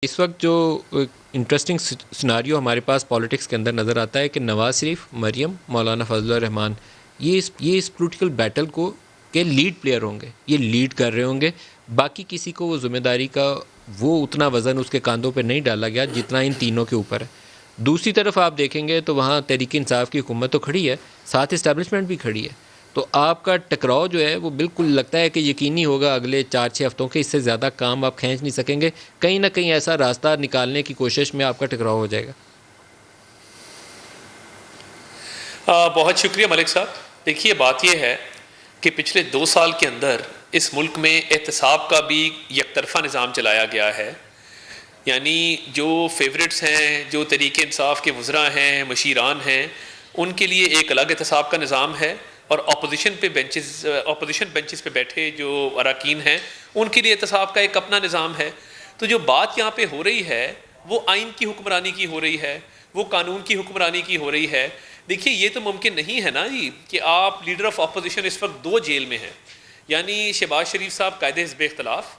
इस वक्त जो इंटरेस्टिंग सिनारियो हमारे पास पॉलिटिक्स के अंदर नज़र आता है कि नवाज़ शरीफ, मरियम, मौलाना फजल रहमान ये इस पॉलिटिकल बैटल को के लीड प्लेयर होंगे, ये लीड कर रहे होंगे। बाकी किसी को वो जिम्मेदारी का वो उतना वज़न उसके कंधों पे नहीं डाला गया जितना इन तीनों के ऊपर है। दूसरी तरफ आप देखेंगे तो वहाँ तहरीक इंसाफ की हुकूमत तो खड़ी है, साथ इस्टेब्लिशमेंट भी खड़ी है। तो आपका टकराव जो है वो बिल्कुल लगता है कि यकीनी होगा अगले 4-6 हफ्तों के, इससे ज़्यादा काम आप खींच नहीं सकेंगे। कहीं ना कहीं ऐसा रास्ता निकालने की कोशिश में आपका टकराव हो जाएगा। बहुत शुक्रिया मलिक साहब। देखिए, बात यह है कि पिछले 2 साल के अंदर इस मुल्क में एहतसाब का भी यकतरफा निज़ाम चलाया गया है। यानी जो फेवरेट्स हैं, जो तहरीक इंसाफ के वज़रा हैं, मशीरान हैं, उनके लिए एक अलग एहतसाब का निज़ाम है, और अपोजिशन बेंचेस पे बैठे जो अरकान हैं उनके लिए एहतसाब का एक अपना निज़ाम है। तो जो बात यहाँ पे हो रही है वो आइन की हुक्मरानी की हो रही है, वो कानून की हुक्मरानी की हो रही है। देखिए, ये तो मुमकिन नहीं है ना जी कि आप लीडर ऑफ अपोजिशन इस वक्त 2 जेल में हैं, यानी शहबाज शरीफ साहब कायदे हिज़्ब इख्तिलाफ,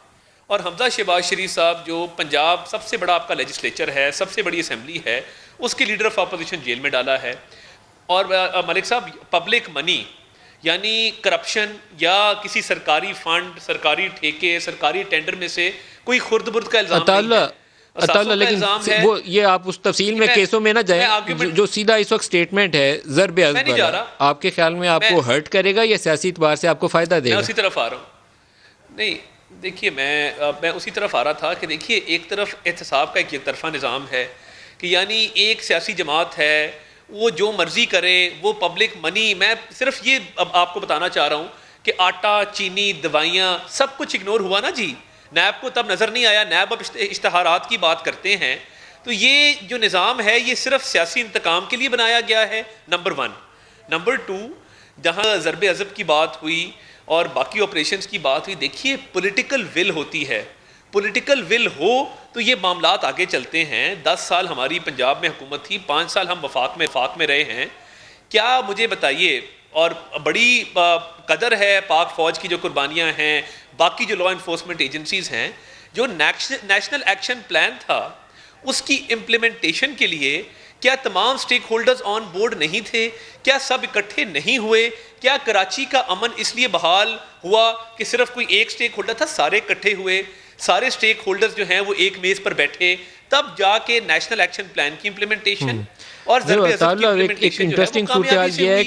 और हमजा शहबाज शरीफ साहब जो पंजाब सबसे बड़ा आपका लेजिस्लेचर है, सबसे बड़ी असम्बली है, उसके लीडर ऑफ अपोजिशन जेल में डाला है। और मलिक साहब, पब्लिक मनी यानी करप्शन या किसी सरकारी फंड, सरकारी ठेके, सरकारी टेंडर में से कोई खुर्द-बुर्द का इल्ज़ाम नहीं है, अताउल्लाह, लेकिन वो ये आप उस तफसील में केसों में ना जाए। जो सीधा इस वक्त स्टेटमेंट है ज़रब अज़ब, आपके ख्याल में आपको हर्ट करेगा या सियासी एतबार से आपको फ़ायदा देगा? मैं उसी तरफ आ रहा हूँ। नहीं, देखिए, मैं उसी तरफ आ रहा था कि देखिए, एक तरफ एहतसाब का एक तरफा निज़ाम है कि यानी एक सियासी जमात है, वो जो मर्जी करे, वो पब्लिक मनी, मैं सिर्फ ये अब आपको बताना चाह रहा हूँ कि आटा, चीनी, दवाइयाँ, सब कुछ इग्नोर हुआ ना जी। नैब को तब नज़र नहीं आया, नैब अब इश्तहारात की बात करते हैं। तो ये जो निज़ाम है ये सिर्फ सियासी इंतकाम के लिए बनाया गया है, नंबर 1। नंबर 2, जहाँ ज़रब अज़ब की बात हुई और बाकी ऑपरेशंस की बात हुई, देखिए, पॉलिटिकल विल होती है। पॉलिटिकल विल हो तो ये मामलात आगे चलते हैं। 10 साल हमारी पंजाब में हुकूमत थी, 5 साल हम वफाक में रहे हैं। क्या मुझे बताइए, और बड़ी कदर है पाक फ़ौज की जो कुर्बानियाँ हैं, बाकी जो लॉ इन्फोर्समेंट एजेंसीज़ हैं, जो नेशनल एक्शन प्लान था उसकी इम्प्लीमेंटेशन के लिए क्या तमाम स्टेक होल्डर्स ऑन बोर्ड नहीं थे? क्या सब इकट्ठे नहीं हुए? क्या कराची का अमन इसलिए बहाल हुआ कि सिर्फ कोई एक स्टेक होल्डर था? सारे इकट्ठे हुए, सारे स्टेक होल्डर्स जो हैं वो एक मेज़ पर बैठे, तब जाके नेशनल एक्शन प्लान की इम्प्लीमेंटेशन और ज़रब अज़ब की इम्प्लीमेंटेशन जो है वो कामयाबी से हुई।